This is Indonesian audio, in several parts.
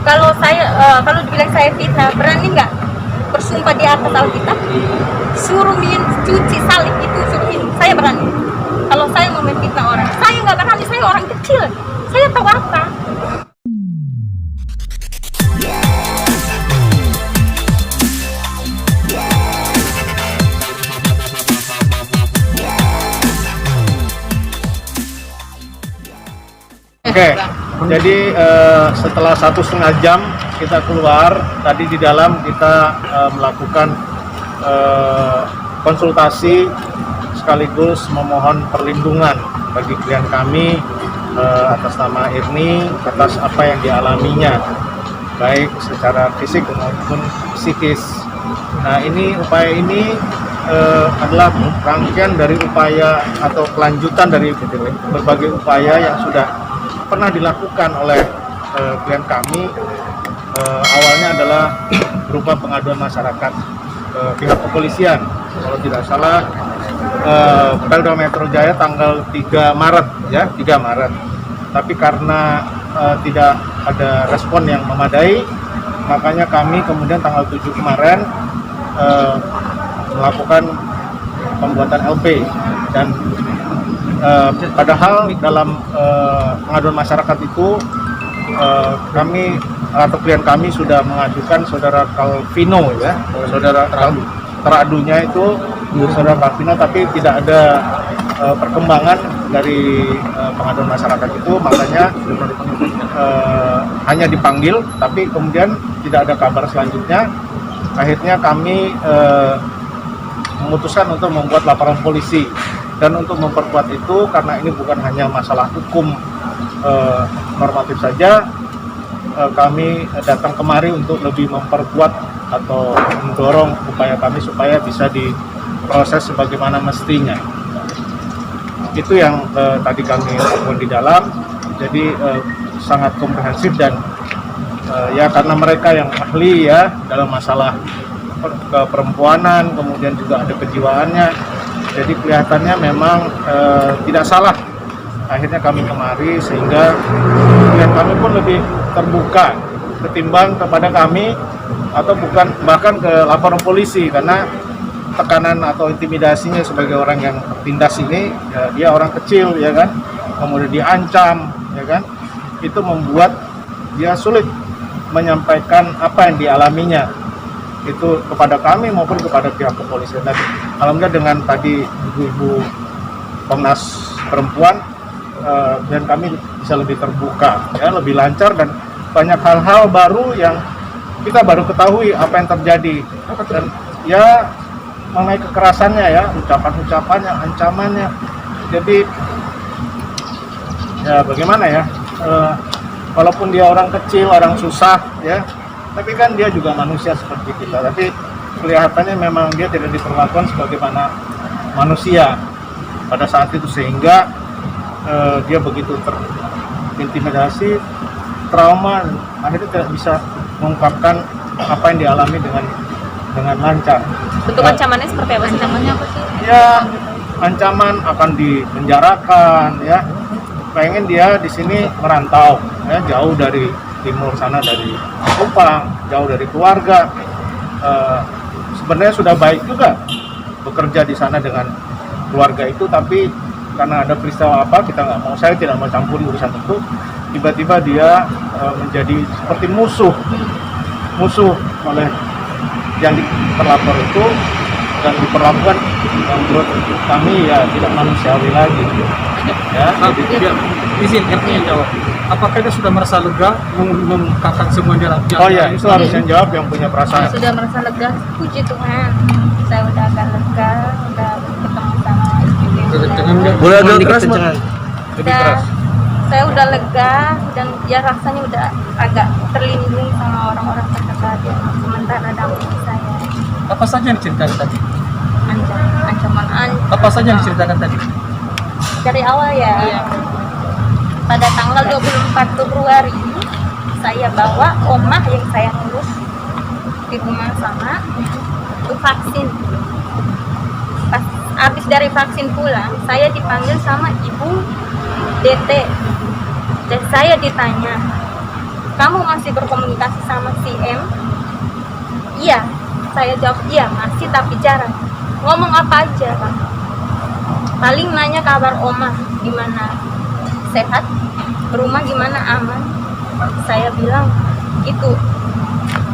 kalau dibilang saya fitnah, berani nggak bersumpah di atas Alkitab? Suruh cuci salib itu, saya berani. Kalau saya mau memfitnah orang, saya nggak berani. Saya orang kecil, saya tahu apa. Oke, jadi setelah 1,5 jam kita keluar, tadi di dalam kita melakukan konsultasi sekaligus memohon perlindungan bagi klien kami atas nama Irni, atas apa yang dialaminya, baik secara fisik maupun psikis. Nah, upaya ini adalah rangkaian dari upaya atau kelanjutan dari berbagai upaya yang sudah pernah dilakukan oleh klien kami. Awalnya adalah berupa pengaduan masyarakat ke pihak kepolisian. Kalau tidak salah Polda Metro Jaya tanggal 3 Maret ya, 3 Maret. Tapi karena tidak ada respon yang memadai, makanya kami kemudian tanggal 7 kemarin melakukan pembuatan LP. Dan padahal dalam pengaduan masyarakat itu kami atau klien kami sudah mengajukan saudara Calvino ya, saudara teradunya itu saudara Calvino, tapi tidak ada perkembangan dari pengaduan masyarakat itu, makanya hanya dipanggil tapi kemudian tidak ada kabar selanjutnya. Akhirnya kami memutuskan untuk membuat laporan polisi. Dan untuk memperkuat itu, karena ini bukan hanya masalah hukum normatif saja, kami datang kemari untuk lebih memperkuat atau mendorong upaya kami supaya bisa diproses sebagaimana mestinya. Itu yang tadi kami lakukan di dalam. Jadi sangat komprehensif dan ya karena mereka yang ahli ya dalam masalah keperempuanan, kemudian juga ada kejiwaannya. Jadi kelihatannya memang tidak salah. Akhirnya kami kemari sehingga klien kami pun lebih terbuka ketimbang kepada kami atau bahkan ke laporan polisi, karena tekanan atau intimidasinya sebagai orang yang tertindas ini ya, dia orang kecil ya kan, kemudian diancam ya kan, itu membuat dia sulit menyampaikan apa yang dialaminya itu kepada kami maupun kepada pihak kepolisian. Dan alhamdulillah dengan tadi ibu-ibu Komnas Perempuan dan kami bisa lebih terbuka ya, lebih lancar, dan banyak hal-hal baru yang kita baru ketahui apa yang terjadi. Dan ya mengenai kekerasannya ya, ucapan-ucapannya, ancamannya. Jadi ya bagaimana ya, walaupun dia orang kecil, orang susah ya, tapi kan dia juga manusia seperti kita. Tapi kelihatannya memang dia tidak diperlakukan sebagaimana manusia pada saat itu, sehingga dia begitu terintimidasi, trauma, dan akhirnya tidak bisa mengungkapkan apa yang dialami dengan lancar. Bentuk ancamannya seperti apa sih? Ancamannya apa sih? Ya, ancaman akan dipenjarakan ya. Pengen dia di sini merantau ya, jauh dari timur sana, dari Kupang, jauh dari keluarga. Sebenarnya sudah baik juga bekerja di sana dengan keluarga itu, tapi karena ada peristiwa apa, saya tidak mau campuri urusan itu. Tiba-tiba dia menjadi seperti musuh oleh yang terlapor itu, dan diperlakukan menurut kami ya tidak manusiawi lagi ya. Jadi dia izin yang jawab, apakah dia sudah merasa lega mengungkapkan semua dia? Oh ya, itu harusnya jawab yang punya perasaan. Sudah merasa lega, puji Tuhan, saya udah agak lega, udah ketemu sama ibu. Boleh agak keras, Lebih keras. Saya udah lega dan ya rasanya udah agak terlindungi sama orang-orang terdekat ya, sementara damping saya. Apa saja yang diceritakan tadi? Ancaman Apa saja yang diceritakan tadi? dari awal ya. Iya. Pada tanggal 24 Februari saya bawa omah yang saya ngurus di rumah sana untuk vaksin. Pas habis dari vaksin pulang, saya dipanggil sama ibu DT dan saya ditanya, kamu masih berkomunikasi sama si M? Iya. Saya jawab iya masih, tapi jarang. Ngomong apa aja Pak? Paling nanya kabar oma gimana, sehat, rumah gimana, aman. Saya bilang itu.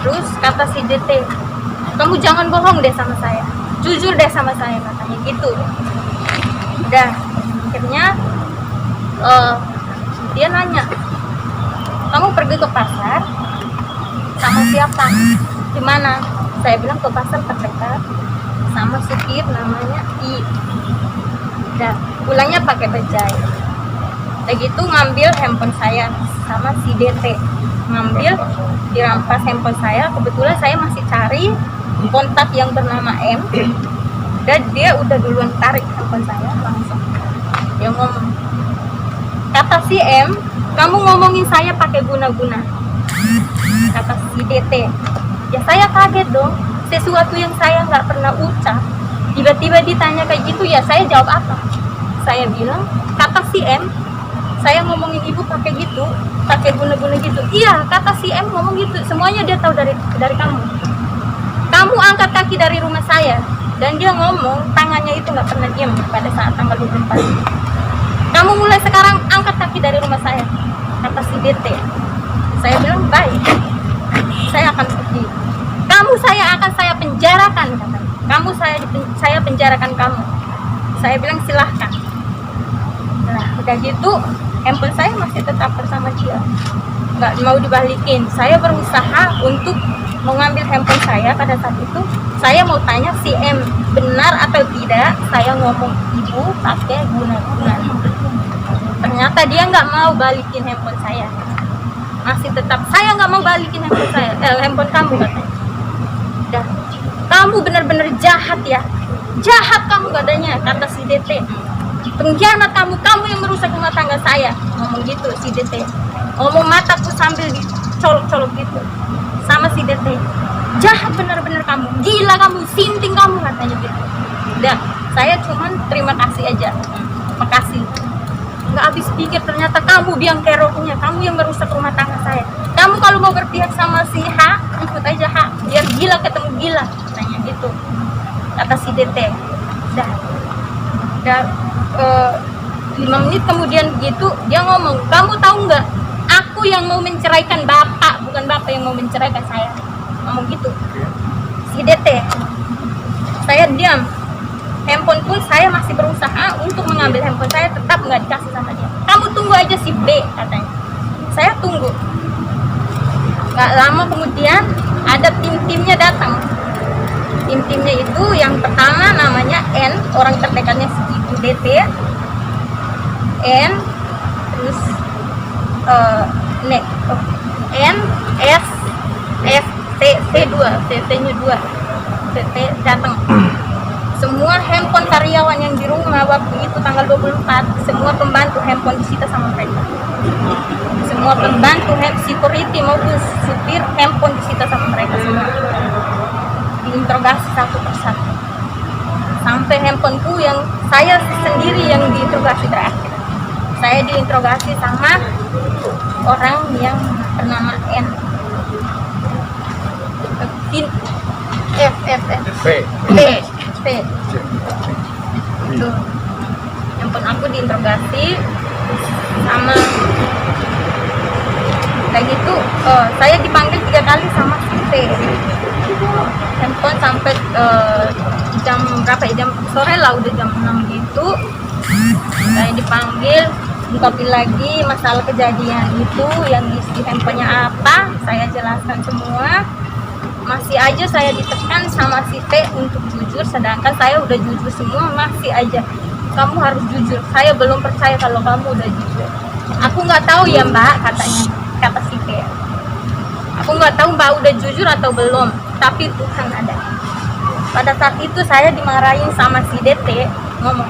Terus kata si DT, kamu jangan bohong deh sama saya, jujur deh sama saya, katanya gitu. Udah, akhirnya dia nanya, kamu pergi ke pasar sama siapa, di mana? Saya bilang ke pasar terdekat sama supir namanya I. Udah, pulangnya pakai bajai. Udah gitu ngambil handphone saya sama si DT, ngambil, dirampas handphone saya. Kebetulan saya masih cari kontak yang bernama M, dan dia udah duluan tarik handphone saya langsung. Dia ngomong, kata si M, kamu ngomongin saya pakai guna-guna, kata si DT. Ya saya kaget dong, sesuatu yang saya nggak pernah ucap tiba-tiba ditanya kayak gitu. Ya saya jawab apa? Saya bilang, kata si M, saya ngomongin ibu pakai gitu, pakai guna-guna gitu. Iya, kata si M ngomong gitu. Semuanya dia tahu dari kamu. Kamu angkat kaki dari rumah saya, dan dia ngomong tangannya itu nggak pernah diam pada saat tanggal 24. Kamu mulai sekarang angkat kaki dari rumah saya, kata si DT. Saya bilang baik, saya akan pergi. Kamu akan saya penjarakan, katanya. Saya penjarakan kamu. Saya bilang silahkan. Nah, udah gitu handphone saya masih tetap bersama dia, nggak mau dibalikin. Saya berusaha untuk mengambil handphone saya. Pada saat itu saya mau tanya si M, benar atau tidak saya ngomong ibu pakai guna-guna. Ternyata dia nggak mau balikin handphone saya, masih tetap saya nggak mau balikin handphone saya, handphone kamu, katanya. Dah, kamu benar-benar jahat ya, jahat kamu, katanya, kata si DT. Pengkhianat kamu yang merusak rumah tangga saya, ngomong gitu si DT. Ngomong mataku sambil dicolok-colok gitu sama si DT. Jahat benar-benar kamu, gila kamu, sinting kamu, katanya gitu. Udah, saya cuman terima kasih aja, makasih. Nggak habis pikir, ternyata kamu biang keroknya, kamu yang merusak rumah tangga saya. Kamu kalau mau berpihak sama si H, ikut aja H, biar gila ketemu gila, katanya gitu, kata si DT. Udah 5 menit kemudian gitu dia ngomong, kamu tahu nggak, aku yang mau menceraikan bapak, bukan bapak yang mau menceraikan saya, ngomong gitu si DT. Saya diam, handphone pun saya masih berusaha untuk mengambil handphone saya, tetap nggak dikasih sama dia. Kamu tunggu aja si B, katanya. Saya tunggu. Nggak lama kemudian ada tim-timnya datang. Tim-timnya itu yang pertama namanya N, orang terdekatnya si ibu DT, N, terus N, S, F, T2, T-nya 2, T datang. Semua handphone karyawan yang di rumah waktu itu tanggal 24, semua pembantu handphone disita sama mereka. Semua pembantu, security maupun supir handphone disita sama mereka semua. Diinterogasi satu persatu. Sampai handphoneku yang saya sendiri yang diinterogasi terakhir. Saya diinterogasi sama orang yang bernama N. P. Itu handphone aku diinterogasi sama kayak gitu. Saya dipanggil 3 kali sama P. Handphone sampai jam berapa ya, jam sore lah, udah jam 6 gitu. Saya dipanggil, ungkapin lagi masalah kejadian itu, yang isi handphonenya apa, saya jelaskan semua. Masih aja saya ditekan sama si T untuk jujur, sedangkan saya udah jujur semua, masih aja kamu harus jujur, saya belum percaya kalau kamu udah jujur. Aku nggak tahu ya mbak, katanya, kata si T. Aku nggak tahu mbak udah jujur atau belum, tapi Tuhan ada. Pada saat itu saya dimarahin sama si DT, ngomong,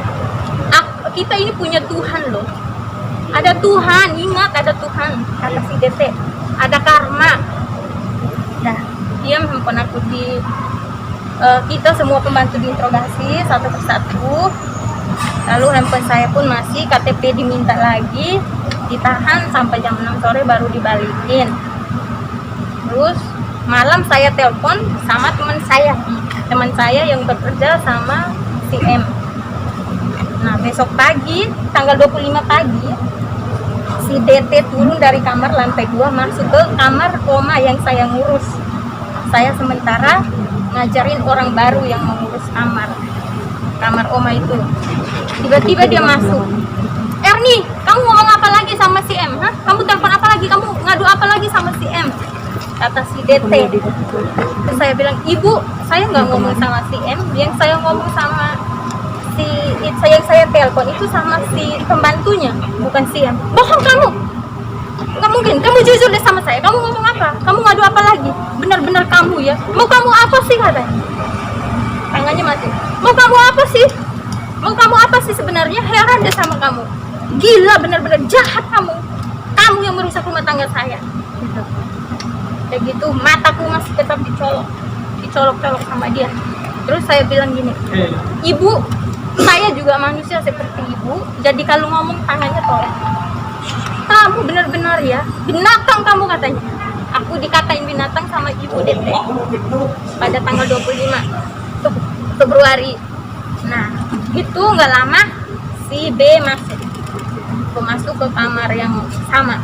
kita ini punya Tuhan loh, ada Tuhan, ingat ada Tuhan, kata si DT, ada karma. Nah, diam handphone aku kita semua pembantu diinterogasi satu persatu. Lalu handphone saya pun masih, KTP diminta lagi, ditahan sampai jam 6 sore baru dibalikin. Terus malam saya telepon sama teman saya yang bekerja sama si M. Nah besok pagi tanggal 25 pagi si DT turun dari kamar lantai 2 masuk ke kamar oma yang saya ngurus. Saya sementara ngajarin orang baru yang mengurus kamar oma itu. Tiba-tiba dia masuk. Erni, kamu ngomong apa lagi sama si M? Hah? Kamu telepon apa lagi? Kamu ngadu apa lagi sama si M? Kata si DT. Terus saya bilang, ibu, saya nggak ngomong sama si M. Yang saya ngomong sama yang saya telepon itu sama si pembantunya, bukan si M. Bohong kamu. Nggak mungkin. Kamu jujur deh sama saya. Kamu ngomong apa? Kamu ngadu apa lagi? Benar-benar kamu ya. Mau kamu apa sih katanya? Tangannya mati. Mau kamu apa sih? Mau kamu apa sih sebenarnya? Heran deh sama kamu. Gila, benar-benar jahat kamu. Kamu yang merusak rumah tangga saya. Gitu. Kayak gitu, mataku masih tetap dicolok-colok sama dia. Terus saya bilang gini, ibu, saya juga manusia seperti ibu. Jadi kalau ngomong tangannya tolong. Kamu benar-benar ya, binatang kamu katanya. Aku dikatain binatang sama ibu DT pada tanggal 25 Februari. Nah, itu nggak lama si B masuk ke kamar yang sama.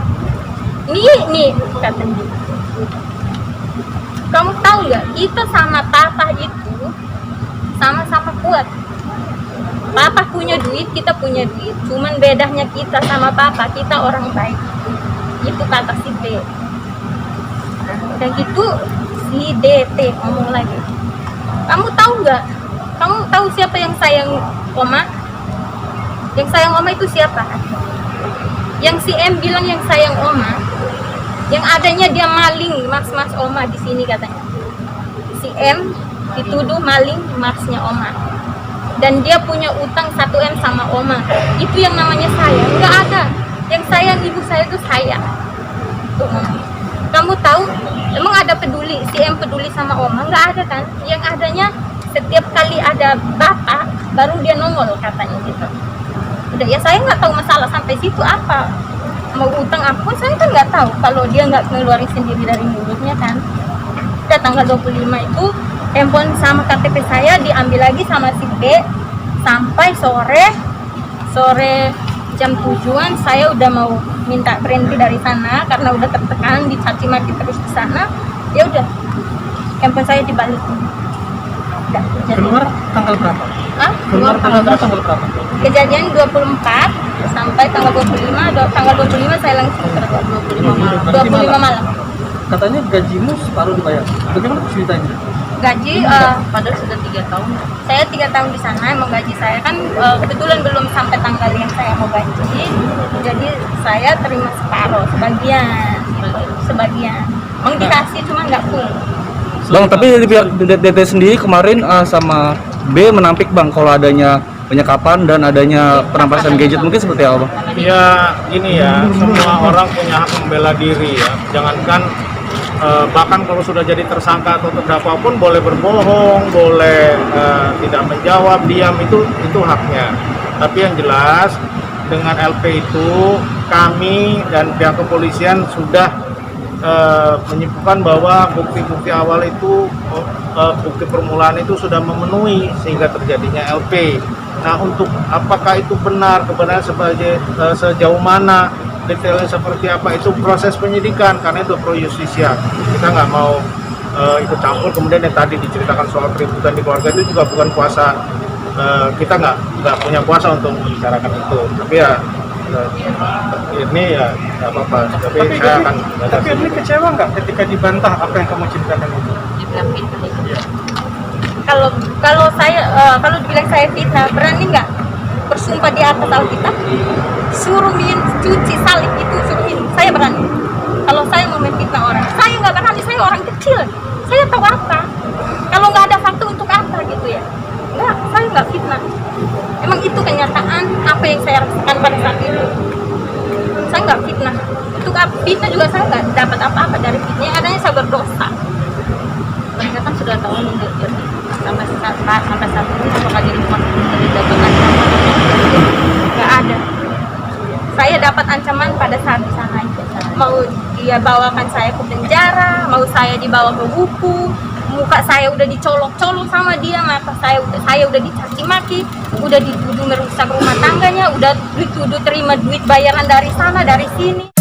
Nih katanya. Kamu tahu nggak? Kita sama Papa itu sama-sama kuat. Papa punya duit, kita punya duit. Cuman bedanya kita sama Papa, kita orang baik. Itu kata si B. Dan gitu si DT ngomong lagi. Kamu tahu nggak? Kamu tahu siapa yang sayang Oma? Yang sayang Oma itu siapa? Yang si M bilang yang sayang Oma. Yang adanya dia maling mas Oma di sini katanya. Si M dituduh maling masnya Oma. Dan dia punya utang 1 M sama Oma. Itu yang namanya sayang. Nggak ada. Yang sayang ibu saya itu saya. Tuh, kamu tahu? Emang ada peduli? Si M peduli sama Oma? Nggak ada kan? Yang adanya setiap kali ada bapak baru dia nongol katanya gitu. Udah ya saya nggak tahu masalah sampai situ apa. Mau utang apa saya kan nggak tahu kalau dia nggak ngeluarin sendiri dari mulutnya kan. Udah tanggal 25 itu handphone sama KTP saya diambil lagi sama si B sampai sore jam 7-an saya udah mau minta berhenti dari sana karena udah tertekan dicaci maki terus di sana. Ya udah handphone saya dibalikin. Keluar tanggal berapa? Keluar tanggal berapa? Kejadian 24 sampai tanggal 25. Tanggal 25 saya langsung kerja. 25 malam. Katanya gajimu separuh dibayar. Bagaimana ceritanya? Gaji padahal sudah 3 tahun. Saya 3 tahun di sana, emang gaji saya kan kebetulan belum sampai tanggal yang saya mau gaji. Jadi saya terima sebagian. Mau dikasih cuma nggak full. Bang, tapi dari pihak DT sendiri kemarin sama B menampik Bang kalau adanya penyekapan dan adanya perampasan gadget, mungkin seperti apa Bang? Ya gini ya, semua orang punya hak membela diri ya. Jangankan bahkan kalau sudah jadi tersangka atau terdakwa pun boleh berbohong, boleh tidak menjawab, diam, itu haknya. Tapi yang jelas dengan LP itu kami dan pihak kepolisian sudah menyimpulkan bahwa bukti-bukti awal itu bukti permulaan itu sudah memenuhi sehingga terjadinya LP. Nah, untuk apakah itu benar, kebenaran sejauh mana, detailnya seperti apa, itu proses penyidikan karena itu pro justisia. Kita nggak mau ikut campur. Kemudian yang tadi diceritakan soal keributan di keluarga itu juga bukan kuasa, kita nggak punya kuasa untuk membicarakan itu. Tapi ya ini ya nggak apa-apa. Tapi saya akan. Tapi ini kecewa nggak ketika dibantah apa yang kamu ceritakan itu? Kalau saya kalau dibilang saya fitnah, berani nggak bersumpah di atas Alkitab? Suruh cuci salib itu suruhin, saya berani. Kalau saya mau memfitnah orang, saya nggak berani. Saya orang kecil, saya tahu apa. Kalau nggak ada fakta untuk apa gitu ya? Nggak, saya nggak fitnah. Emang itu kenyataan apa yang saya rasakan pada saat itu. Saya nggak fitnah. Untuk fitnah juga saya nggak dapat apa-apa dari fitnah. Adanya saya berdosa. Mereka kan sudah tahu nih sampai saat ini apakah jadi dari dapat ancaman? Nggak ada. Saya dapat ancaman pada saat di sana aja. mau dia bawakan saya ke penjara, mau saya dibawa ke hukum, muka saya udah dicolok-colok sama dia, mata saya udah dicaci maki, udah dituduh merusak rumah tangganya, udah dituduh terima duit bayaran dari sana dari sini.